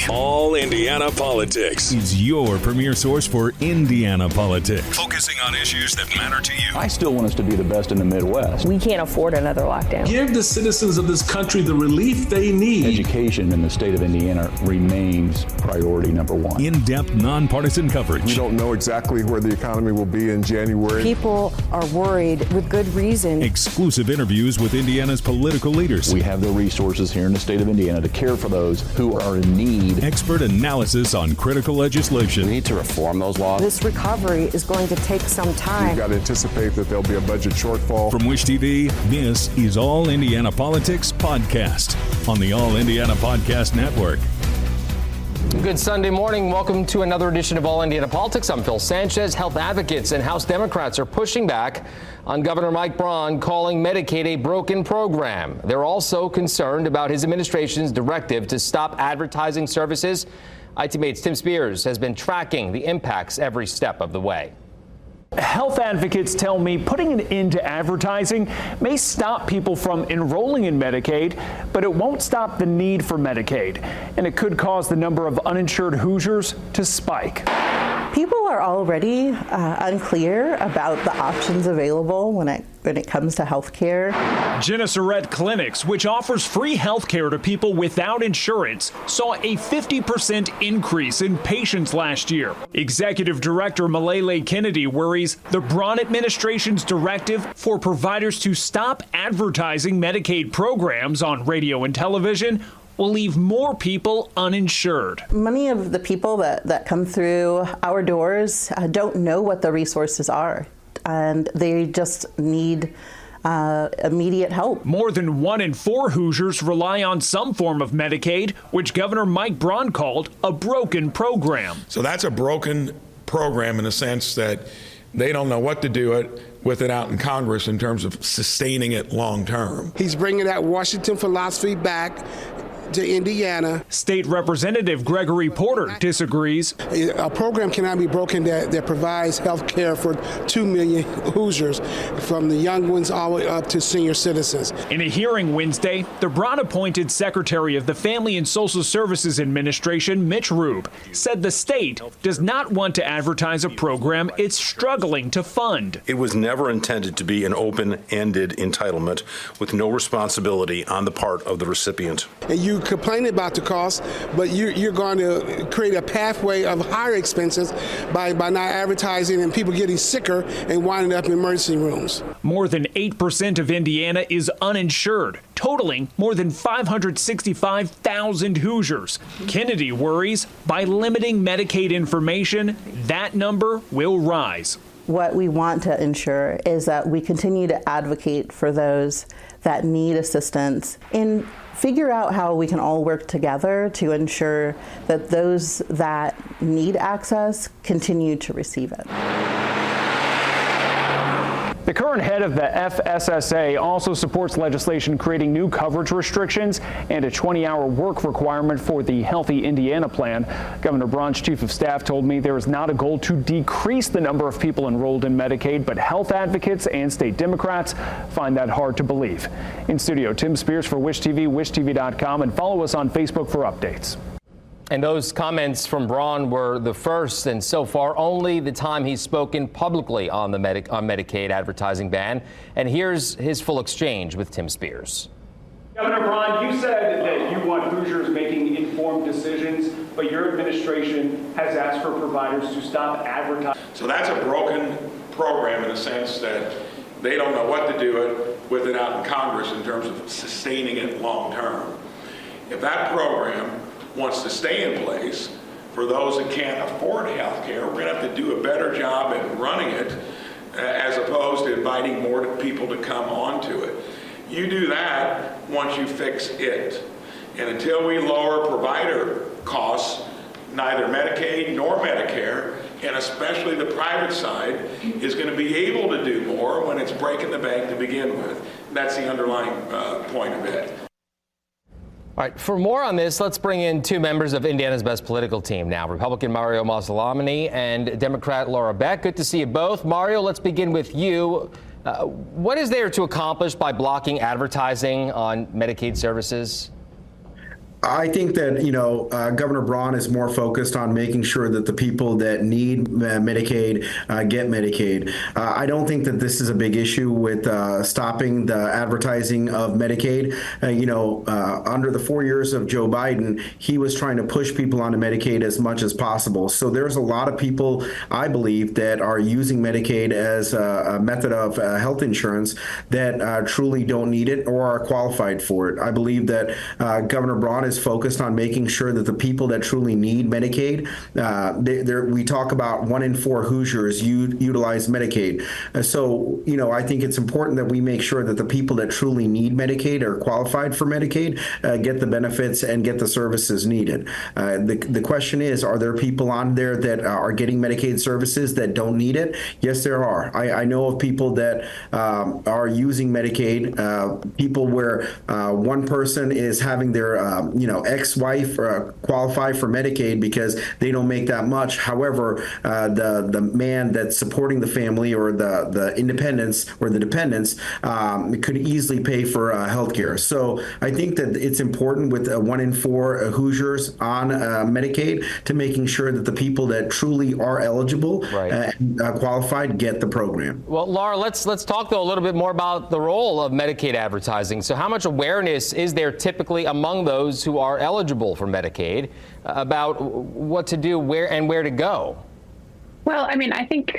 All Indiana Politics is your premier source for Indiana politics, focusing on issues that matter to you. I still want us to be the best in the Midwest. We can't afford another lockdown. Give the citizens of this country the relief they need. Education in the state of Indiana remains priority number one. In-depth, nonpartisan coverage. We don't know exactly where the economy will be in January. People are worried with good reason. Exclusive interviews with Indiana's political leaders. We have the resources here in the state of Indiana to care for those who are in need. Expert analysis on critical legislation. We need to reform those laws. This recovery is going to take some time. We've got to anticipate that there'll be a budget shortfall. From Wish TV, this is All Indiana Politics Podcast on the All Indiana Podcast Network. Good Sunday morning. Welcome to another edition of All Indiana Politics. I'm Phil Sanchez. Health advocates and House Democrats are pushing back on Governor Mike Braun, calling Medicaid a broken program. They're also concerned about his administration's directive to stop advertising services. ITMate's Tim Spears has been tracking the impacts every step of the way. Health advocates tell me putting an end to advertising may stop people from enrolling in Medicaid, but it won't stop the need for Medicaid, and it could cause the number of uninsured Hoosiers to spike. People are already unclear about the options available when it comes to health care. Geneseret Clinics, which offers free health care to people without insurance, saw a 50% increase in patients last year. Executive Director Malele Kennedy worries the Braun administration's directive for providers to stop advertising Medicaid programs on radio and television will leave more people uninsured. Many of the people that come through our doors don't know what the resources are, and they just need immediate help. More than 1 in 4 Hoosiers rely on some form of Medicaid, which Governor Mike Braun called a broken program. So that's a broken program in the sense that they don't know what to do with it out in Congress in terms of sustaining it long term. He's bringing that Washington philosophy back to Indiana. State Representative Gregory Porter disagrees. A program cannot be broken that provides health care for 2 million Hoosiers, from the young ones all the way up to senior citizens. In a hearing Wednesday, the Braun-appointed Secretary of the Family and Social Services Administration, Mitch Rube, said the state does not want to advertise a program it's struggling to fund. It was never intended to be an open-ended entitlement with no responsibility on the part of the recipient. And you complain about the cost, but you're going to create a pathway of higher expenses by not advertising and people getting sicker and winding up in emergency rooms. More than 8% of Indiana is uninsured, totaling more than 565,000 Hoosiers. Kennedy worries by limiting Medicaid information, that number will rise. What we want to ensure is that we continue to advocate for those that need assistance and figure out how we can all work together to ensure that those that need access continue to receive it. The current head of the FSSA also supports legislation creating new coverage restrictions and a 20-hour work requirement for the Healthy Indiana plan. Governor Braun's chief of staff told me there is not a goal to decrease the number of people enrolled in Medicaid, but health advocates and state Democrats find that hard to believe. In studio, Tim Spears for Wish TV, wishtv.com, and follow us on Facebook for updates. And those comments from Braun were the first, and so far only the time he's spoken publicly on the Medicaid advertising ban. And here's his full exchange with Tim Spears. Governor Braun, you said that you want Hoosiers making informed decisions, but your administration has asked for providers to stop advertising. So that's a broken program in the sense that they don't know what to do with it out in Congress in terms of sustaining it long term. If that program wants to stay in place for those that can't afford health care, we're going to have to do a better job at running it as opposed to inviting more people to come onto it. You do that once you fix it. And until we lower provider costs, neither Medicaid nor Medicare, and especially the private side, is going to be able to do more when it's breaking the bank to begin with. That's the underlying point of it. All right, for more on this, let's bring in 2 members of Indiana's best political team now, Republican Mario Masalamani and Democrat Laura Beck. Good to see you both. Mario, let's begin with you. What is there to accomplish by blocking advertising on Medicaid services? I think that, Governor Braun is more focused on making sure that the people that need Medicaid get Medicaid. I don't think that this is a big issue with stopping the advertising of Medicaid. Under the 4 years of Joe Biden, he was trying to push people onto Medicaid as much as possible. So there's a lot of people, I believe, that are using Medicaid as a method of health insurance that truly don't need it or are qualified for it. I believe that Governor Braun is focused on making sure that the people that truly need Medicaid, we talk about 1 in 4 Hoosiers utilize Medicaid. So, I think it's important that we make sure that the people that truly need Medicaid or qualified for Medicaid get the benefits and get the services needed. The question is, are there people on there that are getting Medicaid services that don't need it? Yes, there are. I know of people that are using Medicaid, people where one person is having their ex-wife qualify for Medicaid because they don't make that much. However, the man that's supporting the family or the independents or the dependents could easily pay for health care. So I think that it's important with 1 in 4 Hoosiers on Medicaid to making sure that the people that truly are eligible and qualified get the program. Well, Laura, let's talk, though, a little bit more about the role of Medicaid advertising. So how much awareness is there typically among those who are eligible for Medicaid about what to do, where to go? Well, I think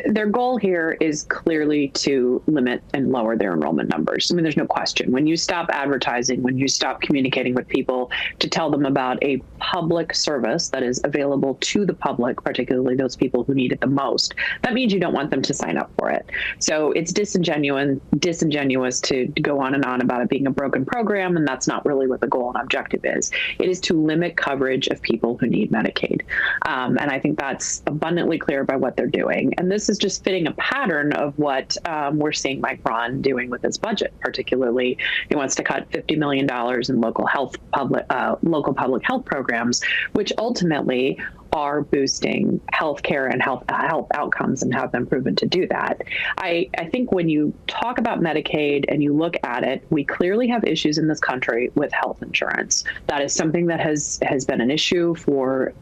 their goal here is clearly to limit and lower their enrollment numbers. There's no question. When you stop advertising, when you stop communicating with people to tell them about a public service that is available to the public, particularly those people who need it the most, that means you don't want them to sign up for it. So it's disingenuous to go on and on about it being a broken program, and that's not really what the goal and objective is. It is to limit coverage of people who need Medicaid. And I think that's abundantly clear by what they're doing. And this is just fitting a pattern of what we're seeing Mike Braun doing with his budget. Particularly, he wants to cut $50 million in local public health programs, which ultimately are boosting healthcare and health outcomes and have been proven to do that. I think when you talk about Medicaid and you look at it, we clearly have issues in this country with health insurance. That is something that has been an issue for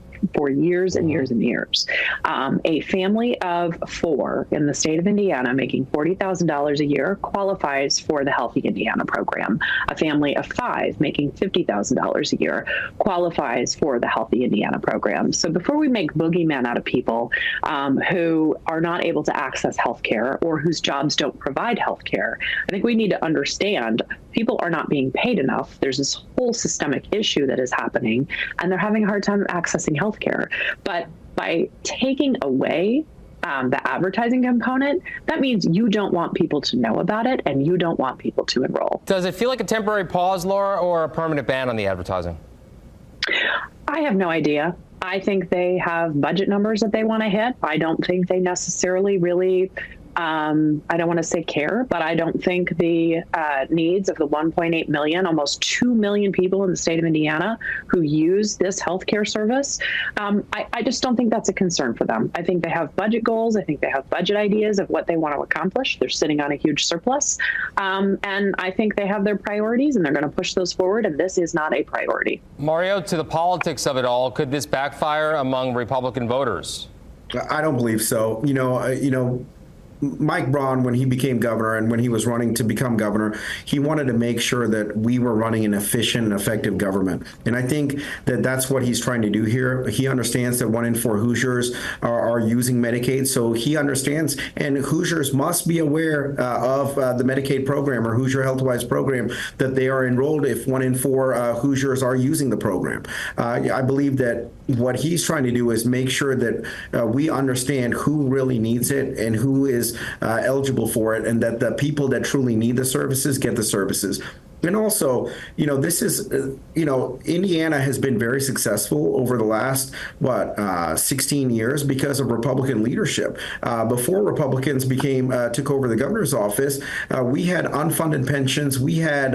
years and years and years. A family of 4 in the state of Indiana making $40,000 a year qualifies for the Healthy Indiana program. A family of 5 making $50,000 a year qualifies for the Healthy Indiana program. So before we make boogeymen out of people who are not able to access health care or whose jobs don't provide health care, I think we need to understand people are not being paid enough. There's this whole systemic issue that is happening, and they're having a hard time accessing healthcare. But by taking away the advertising component, that means you don't want people to know about it and you don't want people to enroll. Does it feel like a temporary pause, Laura, or a permanent ban on the advertising? I have no idea. I think they have budget numbers that they want to hit. I don't think they necessarily really I don't want to say care, but I don't think the needs of the 1.8 million, almost 2 million people in the state of Indiana who use this healthcare service, I just don't think that's a concern for them. I think they have budget goals. I think they have budget ideas of what they want to accomplish. They're sitting on a huge surplus. And I think they have their priorities and they're going to push those forward. And this is not a priority. Mario, to the politics of it all, could this backfire among Republican voters? I don't believe so. Mike Braun, when he became governor and when he was running to become governor, he wanted to make sure that we were running an efficient and effective government. And I think that that's what he's trying to do here. He understands that 1 in 4 Hoosiers are using Medicaid. So he understands, and Hoosiers must be aware of the Medicaid program or Hoosier HealthWise program, that they are enrolled if 1 in 4 Hoosiers are using the program. I believe that what he's trying to do is make sure that we understand who really needs it and who is eligible for it, and that the people that truly need the services get the services. And also, this is, Indiana has been very successful over the last, 16 years because of Republican leadership. Before Republicans took over the governor's office, we had unfunded pensions, we had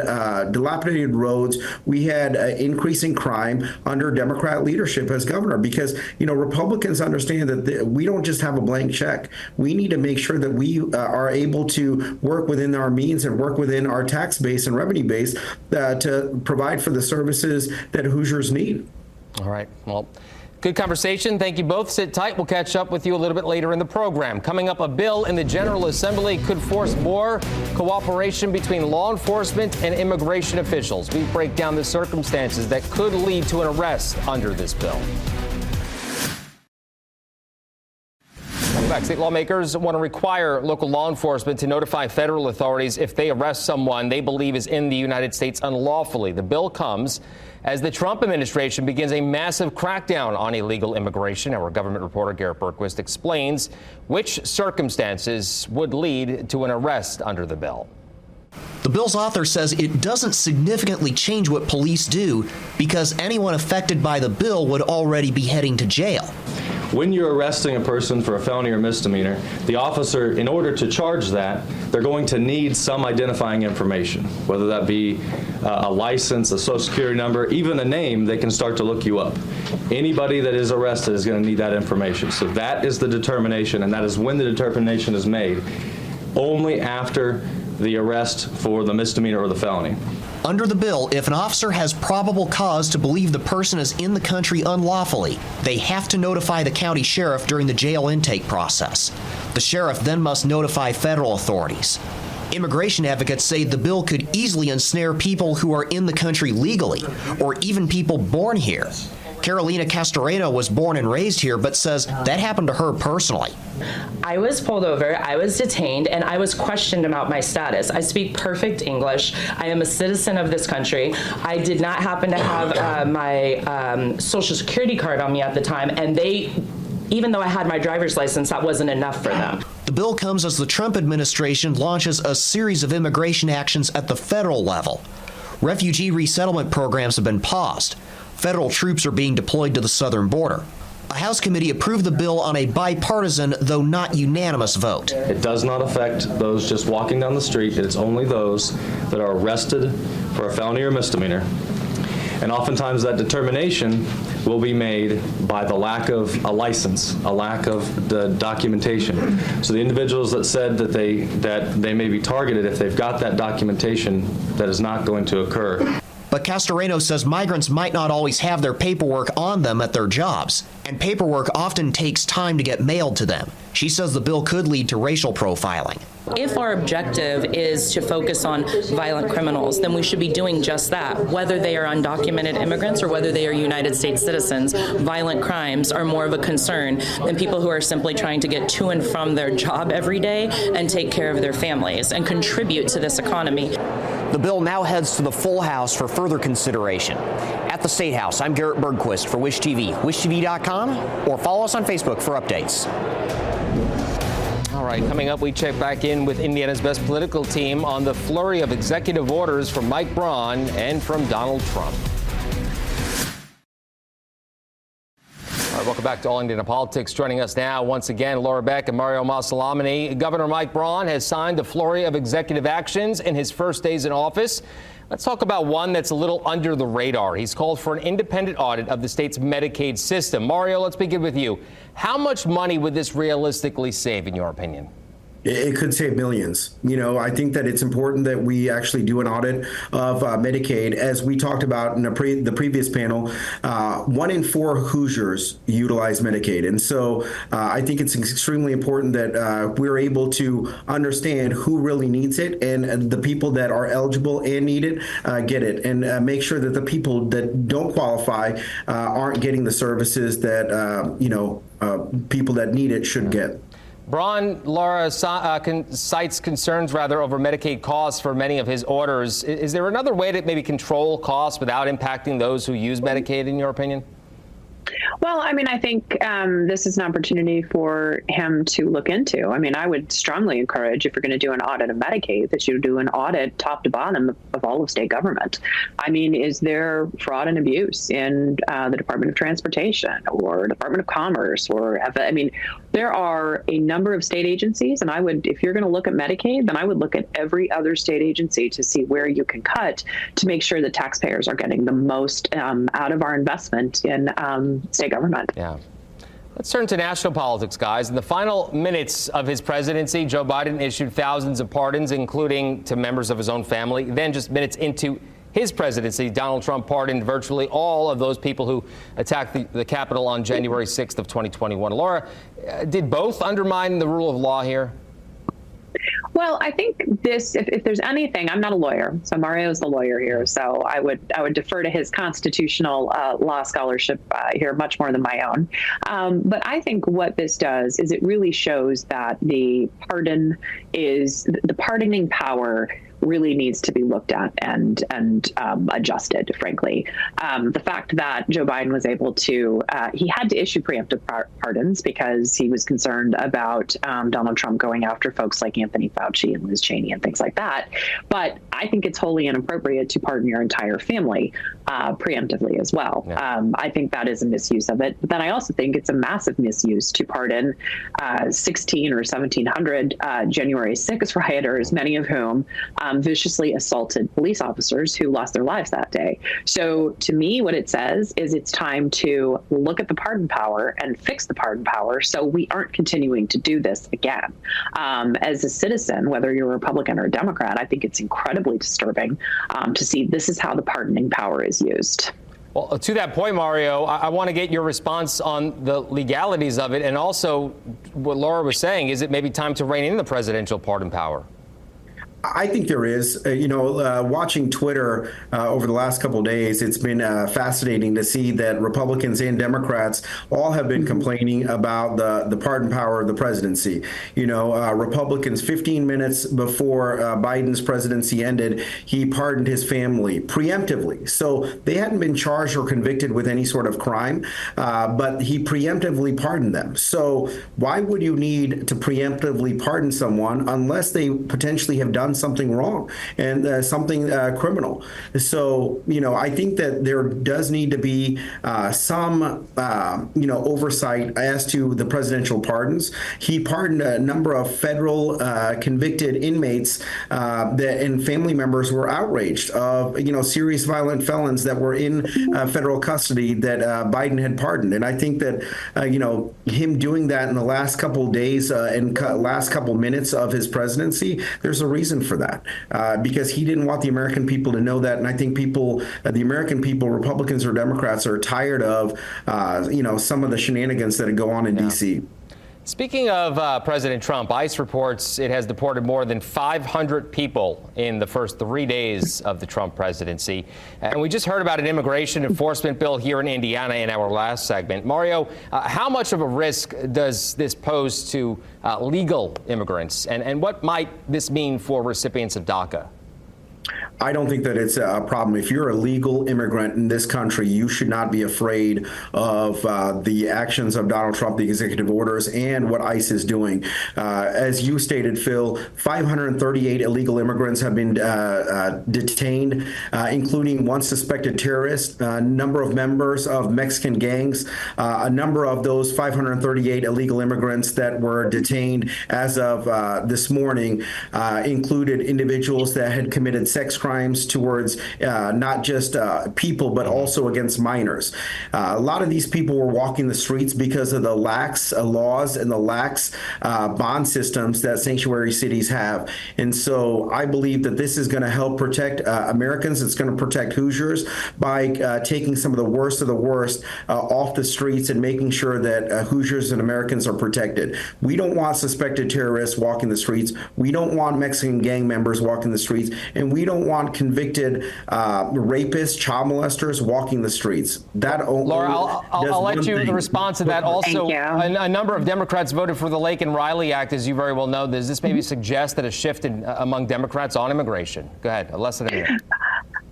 dilapidated roads, we had increasing crime under Democrat leadership as governor, because, Republicans understand that we don't just have a blank check. We need to make sure that we are able to work within our means and work within our tax base and revenue base base to provide for the services that Hoosiers need. All right. Well, good conversation. Thank you both. Sit tight. We'll catch up with you a little bit later in the program. Coming up, a bill in the General Assembly could force more cooperation between law enforcement and immigration officials. We break down the circumstances that could lead to an arrest under this bill. State lawmakers want to require local law enforcement to notify federal authorities if they arrest someone they believe is in the United States unlawfully. The bill comes as the Trump administration begins a massive crackdown on illegal immigration. Our government reporter Garrett Berquist explains which circumstances would lead to an arrest under the bill. The bill's author says it doesn't significantly change what police do because anyone affected by the bill would already be heading to jail. When you're arresting a person for a felony or misdemeanor, the officer, in order to charge that, they're going to need some identifying information, whether that be a license, a social security number, even a name. They can start to look you up. Anybody that is arrested is going to need that information. So that is the determination, and that is when the determination is made, only after the arrest for the misdemeanor or the felony. Under the bill, if an officer has probable cause to believe the person is in the country unlawfully, they have to notify the county sheriff during the jail intake process. The sheriff then must notify federal authorities. Immigration advocates say the bill could easily ensnare people who are in the country legally, or even people born here. Carolina Castoreno was born and raised here, but says that happened to her personally. I was pulled over, I was detained, and I was questioned about my status. I speak perfect English. I am a citizen of this country. I did not happen to have my social security card on me at the time, and even though I had my driver's license, that wasn't enough for them. The bill comes as the Trump administration launches a series of immigration actions at the federal level. Refugee resettlement programs have been paused. Federal troops are being deployed to the southern border. A House committee approved the bill on a bipartisan, though not unanimous, vote. It does not affect those just walking down the street. It's only those that are arrested for a felony or misdemeanor. And oftentimes that determination will be made by the lack of a license, a lack of the documentation. So the individuals that said that they may be targeted, if they've got that documentation, that is not going to occur. But Castoreno says migrants might not always have their paperwork on them at their jobs, and paperwork often takes time to get mailed to them. She says the bill could lead to racial profiling. If our objective is to focus on violent criminals, then we should be doing just that. Whether they are undocumented immigrants or whether they are United States citizens, violent crimes are more of a concern than people who are simply trying to get to and from their job every day and take care of their families and contribute to this economy. The bill now heads to the full House for further consideration. At the State House, I'm Garrett Bergquist for Wish TV, wishtv.com, or follow us on Facebook for updates. All right, coming up, we check back in with Indiana's best political team on the flurry of executive orders from Mike Braun and from Donald Trump. All right, welcome back to All Indiana Politics. Joining us now, once again, Laura Beck and Mario Masalamani. Governor Mike Braun has signed a flurry of executive actions in his first days in office. Let's talk about one that's a little under the radar. He's called for an independent audit of the state's Medicaid system. Mario, let's begin with you. How much money would this realistically save, in your opinion? It could save millions. You know, I think that it's important that we actually do an audit of Medicaid. As we talked about in the previous panel, 1 in 4 Hoosiers utilize Medicaid. And so I think it's extremely important that we're able to understand who really needs it, and the people that are eligible and need it get it, and make sure that the people that don't qualify aren't getting the services that, people that need it should get. Braun, Laura, cites concerns, over Medicaid costs for many of his orders. Is there another way to maybe control costs without impacting those who use Medicaid, in your opinion? Well, I mean, I think this is an opportunity for him to look into. I mean, I would strongly encourage, if you're going to do an audit of Medicaid, that you do an audit top to bottom of all of state government. I mean, is there fraud and abuse in the Department of Transportation or Department of Commerce there are a number of state agencies, and I would, if you're going to look at Medicaid, then I would look at every other state agency to see where you can cut to make sure that taxpayers are getting the most out of our investment in state government. Yeah. Let's turn to national politics, guys. In the final minutes of his presidency, Joe Biden issued thousands of pardons, including to members of his own family. Then just minutes into his presidency, Donald Trump pardoned virtually all of those people who attacked the Capitol on January 6th of 2021. Laura, did both undermine the rule of law here? Well, I think this, if there's anything, I'm not a lawyer, so Mario's the lawyer here, so I would defer to his constitutional law scholarship here much more than my own. But I think what this does is it really shows that the pardoning power really needs to be looked at and adjusted, frankly. The fact that Joe Biden was able to, he had to issue preemptive pardons because he was concerned about Donald Trump going after folks like Anthony Fauci and Liz Cheney and things like that. But I think it's wholly inappropriate to pardon your entire family preemptively as well. Yeah. I think that is a misuse of it. But then I also think it's a massive misuse to pardon 16 or 1,700 January 6 rioters, many of whom viciously assaulted police officers who lost their lives that day. So to me, what it says is it's time to look at the pardon power and fix the pardon power so we aren't continuing to do this again. As a citizen, whether you're a Republican or a Democrat, I think it's incredibly disturbing to see this is how the pardoning power is used. Well, to that point, Mario, I want to get your response on the legalities of it, and also what Laura was saying. Is it maybe time to rein in the presidential pardon power? I think there is. Watching Twitter over the last couple of days, it's been fascinating to see that Republicans and Democrats all have been complaining about the pardon power of the presidency. Republicans 15 minutes before Biden's presidency ended, he pardoned his family preemptively. So they hadn't been charged or convicted with any sort of crime, but he preemptively pardoned them. So why would you need to preemptively pardon someone unless they potentially have done something wrong and something criminal? So, I think that there does need to be some, oversight as to the presidential pardons. He pardoned a number of federal convicted inmates and family members were outraged of, serious violent felons that were in federal custody that Biden had pardoned. And I think that, him doing that in the last couple of days and last couple minutes of his presidency, there's a reason for that, because he didn't want the American people to know that. And I think the American people, Republicans or Democrats, are tired of, some of the shenanigans that go on in D.C. Speaking of President Trump, ICE reports it has deported more than 500 people in the first 3 days of the Trump presidency. And we just heard about an immigration enforcement bill here in Indiana in our last segment. Mario, how much of a risk does this pose to legal immigrants? And what might this mean for recipients of DACA? I don't think that it's a problem. If you're a legal immigrant in this country, you should not be afraid of the actions of Donald Trump, the executive orders, and what ICE is doing. As you stated, Phil, 538 illegal immigrants have been detained, including one suspected terrorist, a number of members of Mexican gangs. A number of those 538 illegal immigrants that were detained as of this morning included individuals that had committed sex crimes towards not just people, but also against minors. A lot of these people were walking the streets because of the lax laws and the lax bond systems that sanctuary cities have. And so I believe that this is going to help protect Americans. It's going to protect Hoosiers by taking some of the worst off the streets and making sure that Hoosiers and Americans are protected. We don't want suspected terrorists walking the streets. We don't want Mexican gang members walking the streets. And we don't want convicted rapists, child molesters walking the streets. Laura, I'll let you respond to that. Also, a number of Democrats voted for the Lake and Riley Act, as you very well know. Does this maybe suggest that a shift among Democrats on immigration? Go ahead. Less than a minute.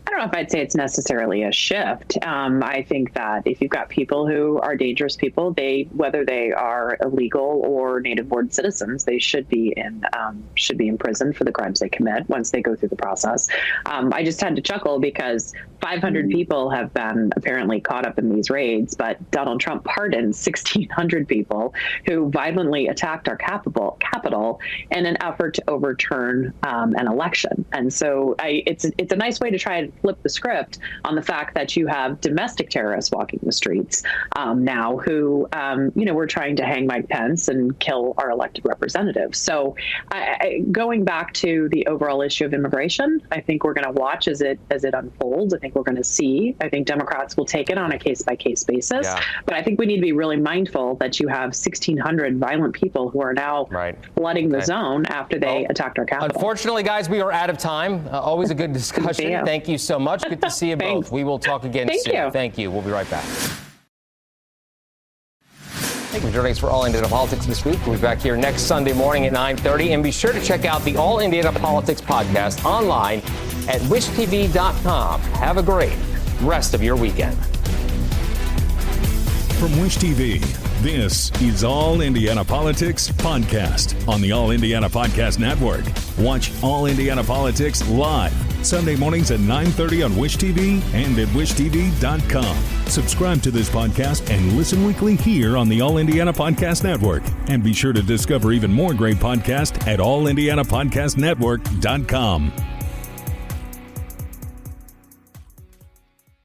I don't know if I'd say it's necessarily a shift. I think that if you've got people who are dangerous people, whether they are illegal or native-born citizens, they should be in prison for the crimes they commit once they go through the process. I just had to chuckle because 500 people have been apparently caught up in these raids, but Donald Trump pardoned 1,600 people who violently attacked our Capitol in an effort to overturn an election. And so it's a nice way to try and flip flip the script on the fact that you have domestic terrorists walking the streets now who, were trying to hang Mike Pence and kill our elected representatives. So going back to the overall issue of immigration, I think we're going to watch as it unfolds. I think we're going to see. I think Democrats will take it on a case-by-case basis. Yeah. But I think we need to be really mindful that you have 1,600 violent people who are now flooding the zone after they attacked our capital. Unfortunately, guys, we are out of time. Always a good discussion. Thank you so much. Good to see you both. We will talk again soon. Thank you. We'll be right back. Thank you for joining us for All Indiana Politics this week. We'll be back here next Sunday morning at 9:30. And be sure to check out the All Indiana Politics podcast online at wishtv.com. Have a great rest of your weekend. From Wish TV, this is All Indiana Politics Podcast on the All Indiana Podcast Network. Watch All Indiana Politics live Sunday mornings at 9:30 on Wish TV and at wishtv.com. Subscribe to this podcast and listen weekly here on the All Indiana Podcast Network. And be sure to discover even more great podcasts at allindianapodcastnetwork.com.